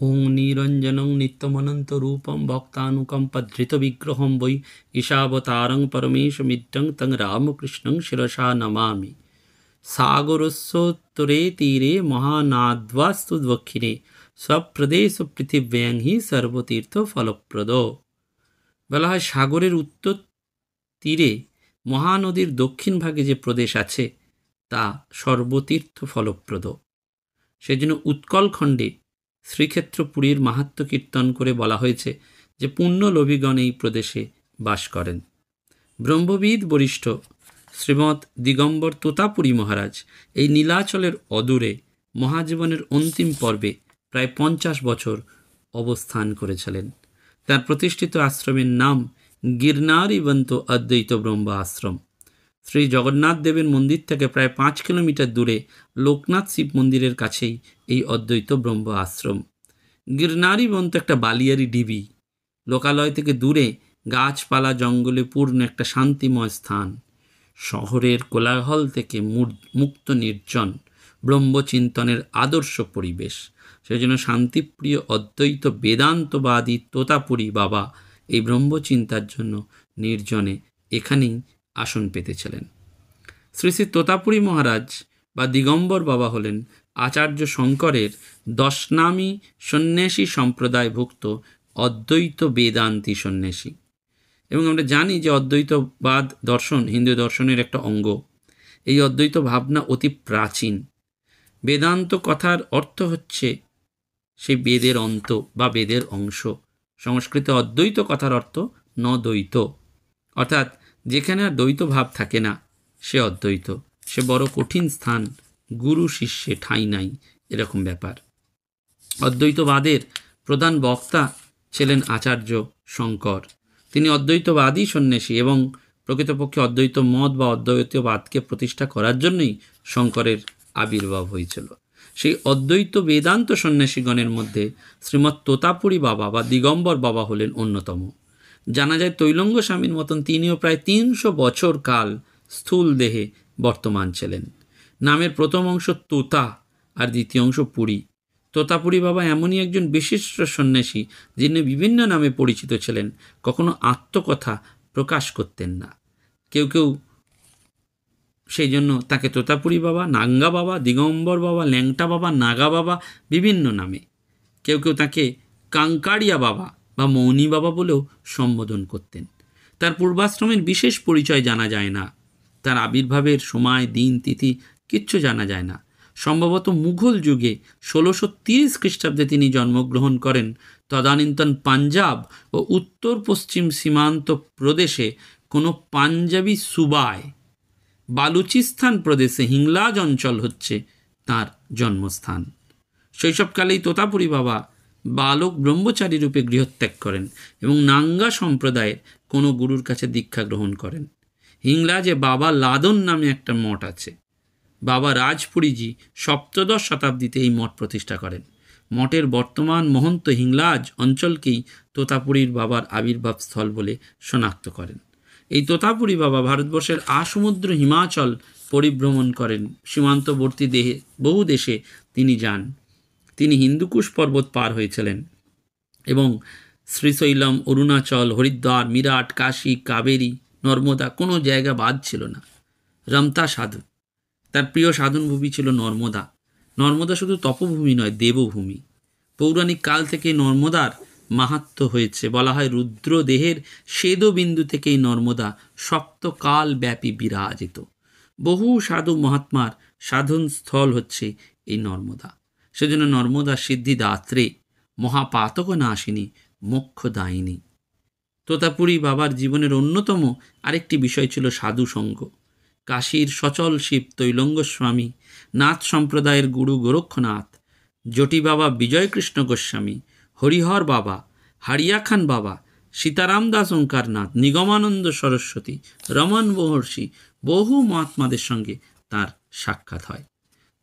ওং নিরঞ্জনং নিত্যমনন্তরূপং ভক্তানুকম্পধৃতবিগ্রহং বৈ ঈশাবতারং পরমেশমিড্ডং তং রামকৃষ্ণং শিরসা নমামি। সাগরস্যোত্তরে তীরে মহানাদ্বাস্তু দক্ষিণে স্বপ্রদেশ পৃথিব্যাং হি সর্বতীর্থ ফলপ্রদ। বলা হয় সাগরের উত্তর তীরে মহানদীর দক্ষিণ ভাগে যে প্রদেশ আছে তা সর্বতীর্থ ফলপ্রদ। সেজন্য উৎকলখণ্ডে শ্রীক্ষেত্র পুরীর মাহাত্ম্য কীর্তন করে বলা হয়েছে যে পুণ্যলোভীগণ এই প্রদেশে বাস করেন। ব্রহ্মবিদ বরিষ্ঠ শ্রীমৎ দিগম্বর তোতাপুরী মহারাজ এই নীলাচলের অদূরে মহাজীবনের অন্তিম পর্বে প্রায় 50 বছর অবস্থান করেছিলেন। তার প্রতিষ্ঠিত আশ্রমের নাম গিরনারীবন্ত অদ্বৈত ব্রহ্ম আশ্রম। শ্রী জগন্নাথ দেবের মন্দির থেকে প্রায় 5 কিলোমিটার দূরে লোকনাথ শিব মন্দিরের কাছেই এই অদ্বৈত ব্রহ্ম আশ্রম। গিরনারীবন্ত একটা বালিয়ারি ঢিবি, লোকালয় থেকে দূরে গাছপালা জঙ্গলে পূর্ণ একটা শান্তিময় স্থান। শহরের কোলাহল থেকে মুক্ত নির্জন ব্রহ্মচিন্তনের আদর্শ পরিবেশ। সেজন্য শান্তিপ্রিয় অদ্বৈত বেদান্তবাদী তোতাপুরী বাবা এই ব্রহ্মচিন্তার জন্য নির্জনে এখানেই আসন পেতেছিলেন। শ্রী শ্রী তোতাপুরী মহারাজ বা দিগম্বর বাবা হলেন আচার্য শঙ্করের 10 নামী সন্ন্যাসী সম্প্রদায়ভুক্ত অদ্বৈত বেদান্তি সন্ন্যাসী। এবং আমরা জানি যে অদ্বৈতবাদ দর্শন হিন্দু দর্শনের একটা অঙ্গ। এই অদ্বৈত ভাবনা অতি প্রাচীন। বেদান্ত কথার অর্থ হচ্ছে সেই বেদের অন্ত বা বেদের অংশ। সংস্কৃতে অদ্বৈত কথার অর্থ ন দ্বৈত, অর্থাৎ যেখানে আর দ্বৈত ভাব থাকে না সে অদ্বৈত। সে বড় কঠিন স্থান, গুরু শিষ্যে ঠাঁই নাই, এরকম ব্যাপার। অদ্বৈতবাদের প্রধান বক্তা ছিলেন আচার্য শঙ্কর। তিনি অদ্বৈতবাদী সন্ন্যাসী এবং প্রকৃতপক্ষে অদ্বৈত মত বা অদ্বৈতবাদকে প্রতিষ্ঠা করার জন্যই শঙ্করের আবির্ভাব হয়েছিল। সেই অদ্বৈত বেদান্ত সন্ন্যাসীগণের মধ্যে শ্রীমৎ তোতাপুরী বাবা বা দিগম্বর বাবা হলেন অন্যতম। জানা যায় তৈলঙ্গ স্বামীর মতন তিনিও প্রায় 300 বছর কাল স্থূল দেহে বর্তমান ছিলেন। নামের প্রথম অংশ তোতা আর দ্বিতীয় অংশ পুরী। তোতাপুরী বাবা এমনই একজন বিশিষ্ট সন্ন্যাসী যিনি বিভিন্ন নামে পরিচিত ছিলেন। কখনো আত্মকথা প্রকাশ করতেন না। কেউ কেউ সেই জন্য তাকে তোতাপুরী বাবা, নাঙ্গা বাবা, দিগম্বর বাবা, ল্যাংটা বাবা, নাগা বাবা বিভিন্ন নামে, কেউ কেউ তাকে কাঙ্কাড়িয়া বাবা বা মৌনী বাবা বলেও সম্বোধন করতেন। তার পূর্বাশ্রমের বিশেষ পরিচয় জানা যায় না। তার আবির্ভাবের সময়, দিন, তিথি কিচ্ছু জানা যায় না। সম্ভবত মুঘল যুগে 1630 খ্রিস্টাব্দে তিনি জন্মগ্রহণ করেন। তদানীন্তন পাঞ্জাব ও উত্তর পশ্চিম সীমান্ত প্রদেশে কোনো পাঞ্জাবি সুবায়, বালুচিস্তান প্রদেশে হিংলাজ অঞ্চল হচ্ছে তার জন্মস্থান। শৈশবকালেই তোতাপুরী বাবা বালক ব্রহ্মচারী রূপে গৃহত্যাগ করেন এবং নাঙ্গা সম্প্রদায়ের কোনো গুরুর কাছে দীক্ষা গ্রহণ করেন। হিংলাজে বাবা লাদন নামে একটা মঠ আছে। বাবা রাজপুরীজি 17 শতাব্দীতে এই মঠ প্রতিষ্ঠা করেন। মঠের বর্তমান মহন্ত হিংলাজ অঞ্চলকেই তোতাপুরীর বাবার আবির্ভাব স্থল বলে শনাক্ত করেন। এই তোতাপুরী বাবা ভারতবর্ষের আসমুদ্র হিমাচল পরিভ্রমণ করেন। সীমান্তবর্তী বহু দেশে তিনি যান। তিনি হিন্দুকুশ পর্বত পার হয়েছিলেন এবং শ্রীশৈলম, অরুণাচল, হরিদ্বার, মিরাট, কাশী, কাবেরী, নর্মদা কোনো জায়গা বাদ ছিল না। রমতা সাধু, তার প্রিয় সাধনভূমি ছিল নর্মদা। নর্মদা শুধু তপভূমি নয়, দেবভূমি। পৌরাণিক কাল থেকে নর্মদার মাহাত্ম্য হয়েছে। বলা হয় রুদ্র দেহের শ্বেদবিন্দু থেকেই নর্মদা সপ্তকাল ব্যাপী বিরাজিত। বহু সাধু মহাত্মার সাধন স্থল হচ্ছে এই নর্মদা। সেজন্য নর্মদা সিদ্ধিদাত্রী, মহাপাতক নাশিনী, মোক্ষদায়িনী। তোতাপুরী বাবার জীবনের অন্যতম আরেকটি বিষয় ছিল সাধু সঙ্গ। কাশীর সচল শিব তৈলঙ্গ স্বামী, নাথ সম্প্রদায়ের গুরু গোরক্ষনাথ, জটি বাবা বিজয়কৃষ্ণ গোস্বামী, হরিহর বাবা, হারিয়া খান বাবা, সীতারাম দাস ওঙ্কারনাথ, নিগমানন্দ সরস্বতী, রমন মহর্ষি, বহু মহাত্মাদের সঙ্গে তার সাক্ষাৎ হয়।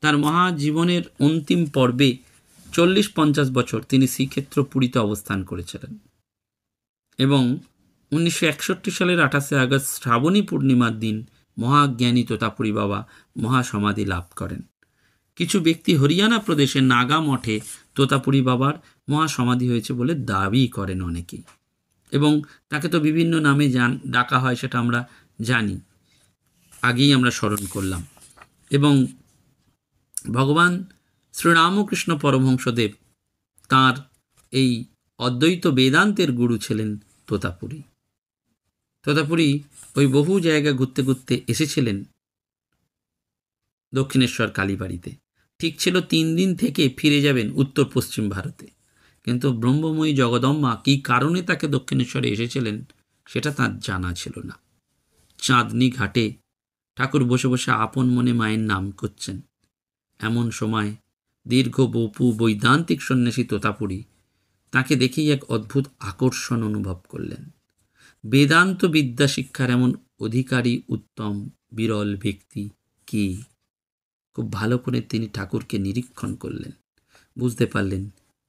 তার মহাজীবনের অন্তিম পর্বে 40-50 বছর তিনি শ্রীক্ষেত্র পুরীতে অবস্থান করেছিলেন এবং 1961 সালের 28শে আগস্ট শ্রাবণী পূর্ণিমার দিন মহাজ্ঞানী তোতাপুরী বাবা মহাসমাধি লাভ করেন। কিছু ব্যক্তি হরিয়ানা প্রদেশের নাগা মঠে তোতাপুরী বাবার মহাসমাধি হয়েছে বলে দাবি করেন অনেকেই, এবং তাকে তো বিভিন্ন নামে ডাকা হয়, সেটা আমরা জানি, আগেই আমরা স্মরণ করলাম। এবং ভগবান শ্রীরামকৃষ্ণ পরমহংসদেব তাঁর এই অদ্বৈত বেদান্তের গুরু ছিলেন তোতাপুরী। তোতাপুরী ওই বহু জায়গা ঘুরতে ঘুরতে এসেছিলেন দক্ষিণেশ্বর কালীবাড়িতে। ঠিক ছিল 3 দিন থেকে ফিরে যাবেন উত্তর পশ্চিম ভারতে, কিন্তু ব্রহ্মময়ী জগদম্মা কী কারণে তাকে দক্ষিণেশ্বরে এসেছিলেন সেটা তাঁর জানা ছিল না। চাঁদনি ঘাটে ঠাকুর বসে বসে আপন মনে মায়ের নাম করছেন। এমন সময় দীর্ঘ বপু বৈদান্তিক সন্ন্যাসী তোতাপুরী তাকে দেখেই এক অদ্ভুত আকর্ষণ অনুভব করলেন। বেদান্ত বিদ্যা শিক্ষার এমন অধিকারী উত্তম বিরল ব্যক্তি কি? খুব ভালো করে তিনি ঠাকুরকে নিরীক্ষণ করলেন, বুঝতে পারলেন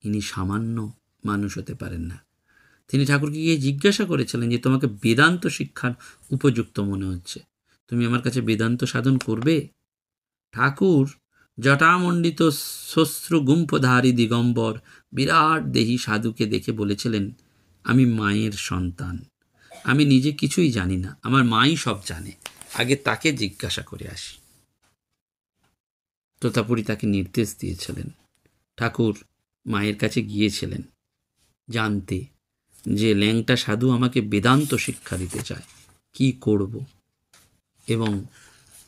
ইনি সামান্য মানুষ হতে পারেন না। তিনি ঠাকুরকে গিয়ে জিজ্ঞাসা করেছিলেন যে তোমাকে বেদান্ত শিক্ষার উপযুক্ত মনে হচ্ছে, তুমি আমার কাছে বেদান্ত সাধন করবে? ঠাকুর জটামণ্ডিত শ্বশ্রুগুম্ফধারী দিগম্বর বিরাট দেহী সাধুকে দেখে বলেছিলেন, আমি মায়ের সন্তান, আমি নিজে কিছুই জানি না, আমার মাই সব জানে, আগে তাকে জিজ্ঞাসা করে আসি। তোতাপুরী তাকে নির্দেশ দিয়েছিলেন। ঠাকুর মায়ের কাছে গিয়েছিলেন জানতে যে ল্যাংটা সাধু আমাকে বেদান্ত শিক্ষা দিতে চায়, কি করব? এবং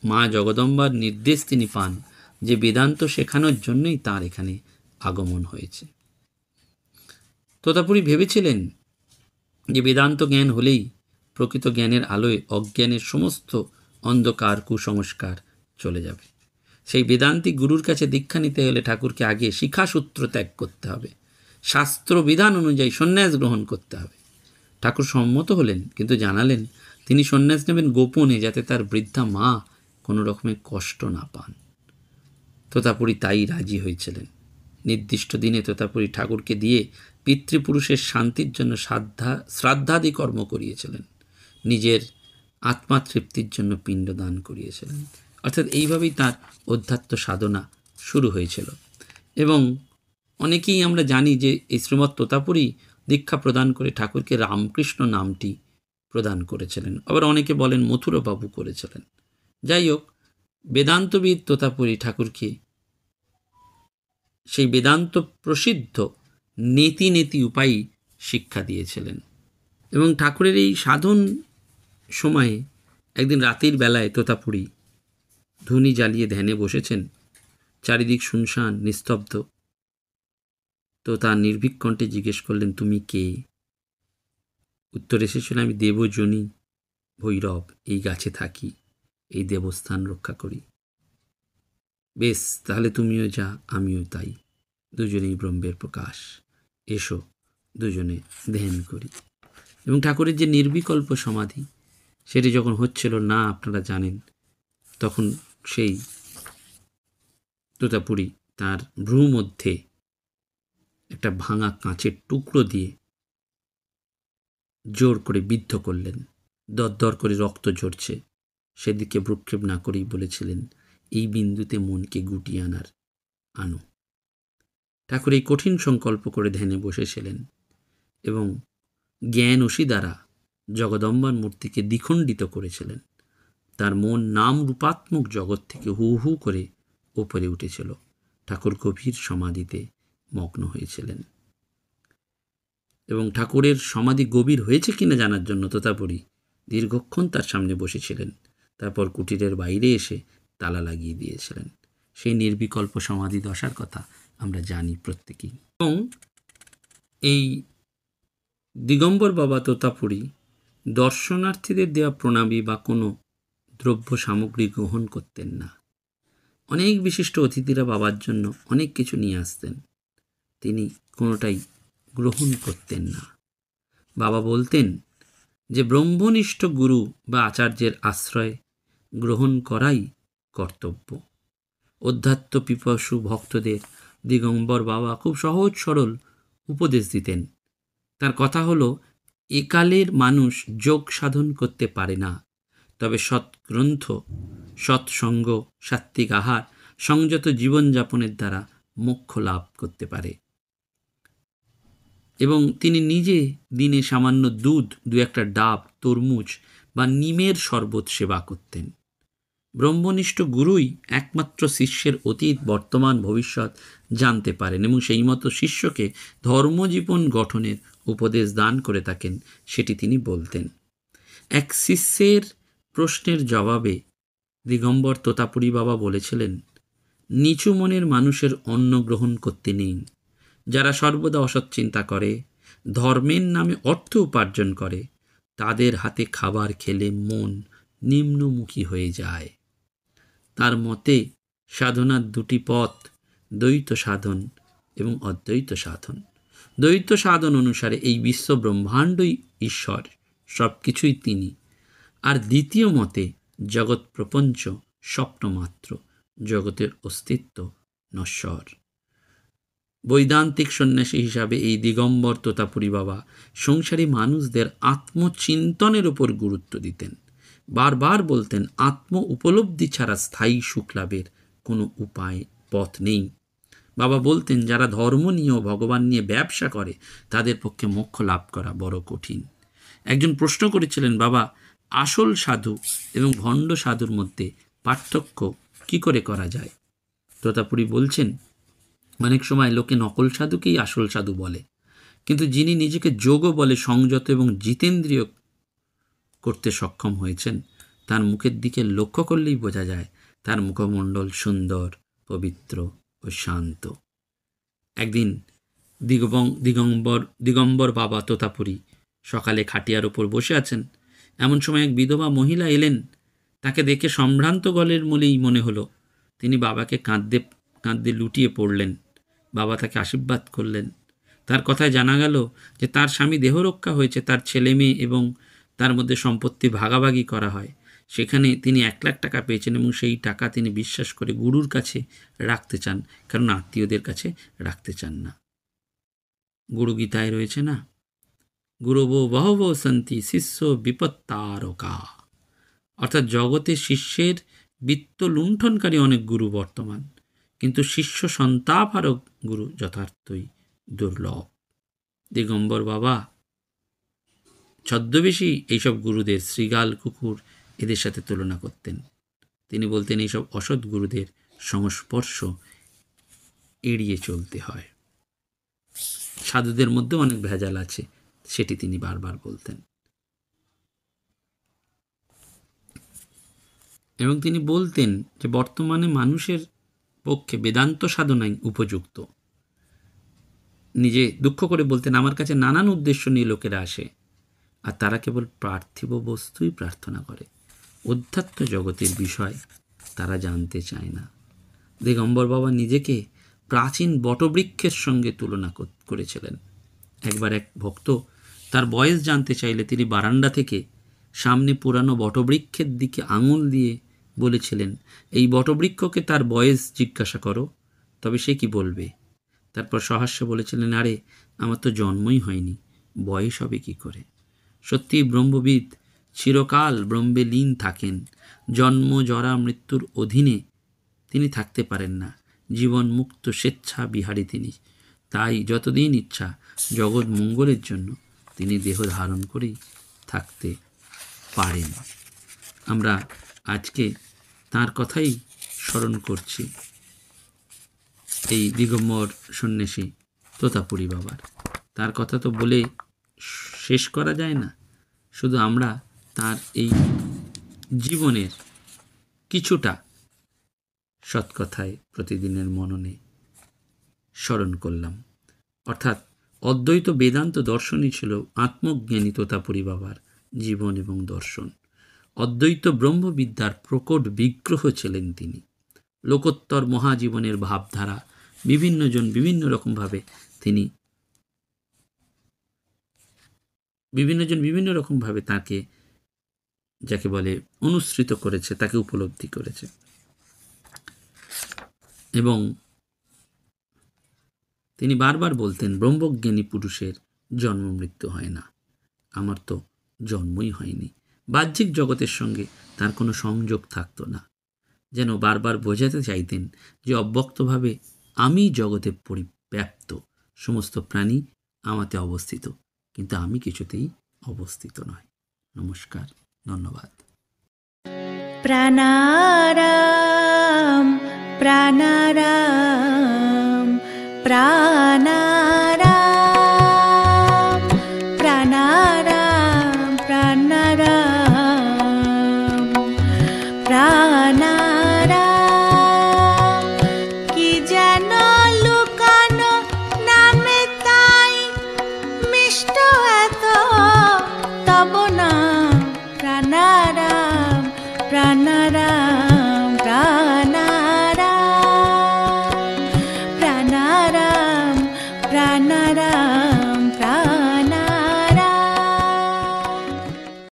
মা জগদম্বার নির্দেশ তিনি পান যে বেদান্ত শেখানোর জন্যই তার এখানে আগমন হয়েছে। তোতাপুরী ভেবেছিলেন যে বেদান্ত জ্ঞান হলেই প্রকৃত জ্ঞানের আলোয় অজ্ঞানের সমস্ত অন্ধকার কুসংস্কার চলে যাবে। সেই বেদান্তিক গুরুর কাছে দীক্ষা নিতে হলে ঠাকুরকে আগে শিখাসূত্র ত্যাগ করতে হবে, শাস্ত্র বিধান অনুযায়ী সন্ন্যাস গ্রহণ করতে হবে। ঠাকুর সম্মত হলেন, কিন্তু জানালেন তিনি সন্ন্যাস নেবেন গোপনে, যাতে তার বৃদ্ধা মা কোনো রকমের কষ্ট না পান। তোতাপুরী তাই রাজি হয়েছিলেন। নির্দিষ্ট দিনে তোতাপুরী ঠাকুরকে দিয়ে পিতৃপুরুষের শান্তির জন্য শ্রাদ্ধাদি কর্ম করিয়েছিলেন, নিজের আত্মাতৃপ্তির জন্য পিণ্ডদান করিয়েছিলেন। অর্থাৎ এইভাবেই তার অধ্যাত্ম সাধনা শুরু হয়েছিল। এবং অনেকেই আমরা জানি যে এই শ্রীমৎ তোতাপুরী দীক্ষা প্রদান করে ঠাকুরকে রামকৃষ্ণ নামটি প্রদান করেছিলেন। আবার অনেকে বলেন মথুরাবাবু করেছিলেন। যাই হোক, বেদান্তবিদ তোতাপুরী ঠাকুরকে সেই বেদান্ত প্রসিদ্ধ নেতি নেতি উপায়ই শিক্ষা দিয়েছিলেন। এবং ঠাকুরের এই সাধন সময়ে একদিন রাতের বেলায় তোতাপুরী ধুনি জ্বালিয়ে ধ্যানে বসেছেন, চারিদিক শুনশান নিস্তব্ধ। তো তার নির্ভীক কণ্ঠে জিজ্ঞেস করলেন, তুমি কে? উত্তর এসেছিল, আমি দেবযোনি ভৈরব, এই গাছে থাকি, এই দেবস্থান রক্ষা করি। বেশ, তাহলে তুমিও যা, আমিও তাই, দুজনেই ব্রহ্মের প্রকাশ, এসো দুজনে ধ্যান করি। এবং ঠাকুরের যে নির্বিকল্প সমাধি, সেটি যখন হচ্ছিল না, আপনারা জানেন, তখন সেই তোতাপুরী তার ভ্রু মধ্যে একটা ভাঙা কাঁচের টুকরো দিয়ে জোর করে বিদ্ধ করলেন। দরদর করে রক্ত ঝরছে, সেদিকে ভ্রুক্ষেপ না করেই বলেছিলেন, এই বিন্দুতে মনকে গুটিয়ে আনো। ঠাকুর এই কঠিন সংকল্প করে ধ্যানে বসেছিলেন এবং জ্ঞান ওসি দ্বারা জগদম্বার মূর্তিকে দ্বিখণ্ডিত করেছিলেন। তার মন নাম রূপাত্মক জগৎ থেকে হু হু করে ওপরে উঠেছিল। ঠাকুর গভীর সমাধিতে মগ্ন হয়েছিলেন এবং ঠাকুরের সমাধি গভীর হয়েছে কিনা জানার জন্য তোতাপুরী দীর্ঘক্ষণ তার সামনে বসেছিলেন। তারপর কুটিরের বাইরে এসে তালা লাগিয়ে দিয়েছিলেন। সেই নির্বিকল্প সমাধি দশার কথা আমরা জানি প্রত্যেকেই। এবং এই দিগম্বর বাবা তোতাপুরী দর্শনার্থীদের দেওয়া প্রণামী বা কোনো দ্রব্য সামগ্রী গ্রহণ করতেন না। অনেক বিশিষ্ট অতিথিরা বাবার জন্য অনেক কিছু নিয়ে আসতেন, তিনি কোনোটাই গ্রহণ করতেন না। বাবা বলতেন যে ব্রহ্মনিষ্ঠ গুরু বা আচার্যের আশ্রয় গ্রহণ করাই কর্তব্য। অধ্যাত্ম পিপাসু ভক্তদের দিগম্বর বাবা খুব সহজ সরল উপদেশ দিতেন। তার কথা হলো, একালের মানুষ যোগ সাধন করতে পারে না, তবে সৎগ্রন্থ, সৎসঙ্গ, সাত্ত্বিক আহার, সংযত জীবনযাপনের দ্বারা মোক্ষ লাভ করতে পারে। এবং তিনি নিজে দিনে সামান্য দুধ, দু একটা ডাব, তরমুজ বা নিমের শরবত সেবা করতেন। ব্রহ্মনিষ্ঠ গুরুই একমাত্র শিষ্যের অতীত, বর্তমান, ভবিষ্যৎ জানতে পারেন এবং সেই মতো শিষ্যকে ধর্মজীবন গঠনের উপদেশ দান করে থাকেন, সেটি তিনি বলতেন। এক শিষ্যের প্রশ্নের জবাবে দিগম্বর তোতাপুরী বাবা বলেছিলেন, নিচু মনের মানুষের অন্ন গ্রহণ করতে নেই। যারা সর্বদা অসৎ চিন্তা করে, ধর্মের নামে অর্থ উপার্জন করে, তাদের হাতে খাবার খেলে মন নিম্নমুখী হয়ে যায়। তার মতে সাধনার দুটি পথ, দ্বৈত সাধন এবং অদ্বৈত সাধন। দ্বৈত সাধন অনুসারে এই বিশ্ব ব্রহ্মাণ্ডই ঈশ্বর, সব কিছুই তিনি। আর দ্বিতীয় মতে জগৎ প্রপঞ্চ স্বপ্নমাত্র, জগতের অস্তিত্ব নশ্বর। বৈদান্তিক সন্ন্যাসী হিসাবে এই দিগম্বর তোতাপুরী বাবা সংসারী মানুষদের আত্মচিন্তনের উপর গুরুত্ব দিতেন। বারবার বলতেন, আত্ম উপলব্ধি ছাড়া স্থায়ী সুখ লাভের কোনো উপায়, পথ নেই। বাবা বলতেন, যারা ধর্ম নিয়ে ও ভগবান নিয়ে ব্যবসা করে, তাদের পক্ষে মোক্ষ লাভ করা বড় কঠিন। একজন প্রশ্ন করেছিলেন, বাবা, আসল সাধু এবং ভণ্ড সাধুর মধ্যে পার্থক্য কি করে করা যায়? তোতাপুরী বলছেন, অনেক সময় লোকে নকল সাধুকেই আসল সাধু বলে, কিন্তু যিনি নিজেকে যোগ বলে সংযত এবং জিতেন্দ্রিয় করতে সক্ষম হয়েছেন, তার মুখের দিকে লক্ষ্য করলেই বোঝা যায় তার মুখমণ্ডল সুন্দর, পবিত্র ও শান্ত। একদিন দিগম্বর বাবা তোতাপুরী সকালে খাটিয়ার ওপর বসে আছেন। এমন সময় এক বিধবা মহিলা এলেন। তাকে দেখে সম্ভ্রান্ত গলের মলেই মনে হলো। তিনি বাবাকে কাঁদতে কাঁদতে লুটিয়ে পড়লেন। বাবা তাকে আশীর্বাদ করলেন। তার কথায় জানা গেল যে তার স্বামী দেহরক্ষা হয়েছে, তার ছেলে মেয়ে এবং তার মধ্যে সম্পত্তি ভাগাভাগি করা হয়। সেখানে তিনি 1,00,000 টাকা পেয়েছেন এবং সেই টাকা তিনি বিশ্বাস করে গুরুর কাছে রাখতে চান, কারণ আত্মীয়দের কাছে রাখতে চান না। গুরু গীতায় রয়েছে না, গুরুবো বহবো সন্তি শিষ্য বিপত্তারকা, অর্থাৎ জগতে শিষ্যের বিত্ত লুণ্ঠনকারী অনেক গুরু বর্তমান, কিন্তু শিষ্য সন্তাপহারক গুরু যথার্থই দুর্লভ। দিগম্বর বাবা ছদ্মবেশী এইসব গুরুদের শৃগাল, কুকুর এদের সাথে তুলনা করতেন। তিনি বলতেন, এইসব অসৎ গুরুদের সংস্পর্শ এড়িয়ে চলতে হয়। সাধুদের মধ্যে অনেক ভেজাল আছে, সেটি তিনি বারবার বলতেন। এবং তিনি বলতেন যে বর্তমানে মানুষের পক্ষে বেদান্ত সাধনাই উপযুক্ত। নিজে দুঃখ করে বলতেন, আমার কাছে নানান উদ্দেশ্য নিয়ে লোকেরা আসে, আর তারা কেবল পার্থিব বস্তুই প্রার্থনা করে, অধ্যাত্ম জগতের বিষয় তারা জানতে চায় না। দিগম্বর বাবা নিজেকে প্রাচীন বটবৃক্ষের সঙ্গে তুলনা করেছিলেন। একবার এক ভক্ত তার বয়স জানতে চাইলে তিনি বারান্দা থেকে সামনে পুরানো বটবৃক্ষের দিকে আঙুল দিয়ে বলেছিলেন, এই বটবৃক্ষকে তার বয়স জিজ্ঞাসা করো, তবে সে কি বলবে? তারপর সহাস্যে বলেছিলেন, আরে আমার তো জন্মই হয়নি, বয়স হবে কি করে? সত্যি ব্রহ্মবিদ চিরকাল ব্রহ্মে লীন থাকেন। জন্ম, জরা, মৃত্যুর অধীনে তিনি থাকতে পারেন না। জীবন মুক্ত স্বেচ্ছা বিহারী তিনি। তাই যতদিন ইচ্ছা জগৎ মঙ্গলের জন্য তিনি দেহ ধারণ করেই থাকতে পারেন। আমরা আজকে তার কথাই স্মরণ করছি, এই দিগম্বর সন্ন্যাসী তোতাপুরী বাবার। তার কথা তো বলে শেষ করা যায় না। শুধু আমরা তার এই জীবনের কিছুটা সৎকথায় প্রতিদিনের মননে স্মরণ করলাম। অর্থাৎ অদ্বৈত বেদান্ত দর্শনই ছিল আত্মজ্ঞানী তোতাপুরী বাবার জীবন এবং দর্শন। অদ্বৈত ব্রহ্মবিদ্যার প্রকট বিগ্রহ ছিলেন তিনি। লোকোত্তর মহাজীবনের ভাবধারা বিভিন্নজন বিভিন্ন রকমভাবে তিনি বিভিন্নজন বিভিন্ন রকমভাবে তাকে, যাকে বলে, অনুসৃত করেছে, তাকে উপলব্ধি করেছে। এবং তিনি বারবার বলতেন, ব্রহ্মজ্ঞানী পুরুষের জন্ম মৃত্যু হয় না, আমার তো জন্মই হয়নি। বাহ্যিক জগতের সঙ্গে তার কোনো সংযোগ থাকতো না, যেন বারবার বোঝাতে চাইতেন যে অব্যক্তভাবে আমি জগতে পরিব্যাপ্ত, সমস্ত প্রাণী আমাতে অবস্থিত, কিন্তু আমি কিছুতেই অবস্থিত নয়। নমস্কার, ধন্যবাদ। প্রাণারাম প্রাণারাম প্রাণারাম প্রাণারাম প্রাণারাম প্রাণারাম। কি যেন লুকানো নামে তাই মিষ্ট এত তব নাম। প্রাণারাম প্রাণারাম প্রাণারাম প্রাণারাম প্রাণারাম।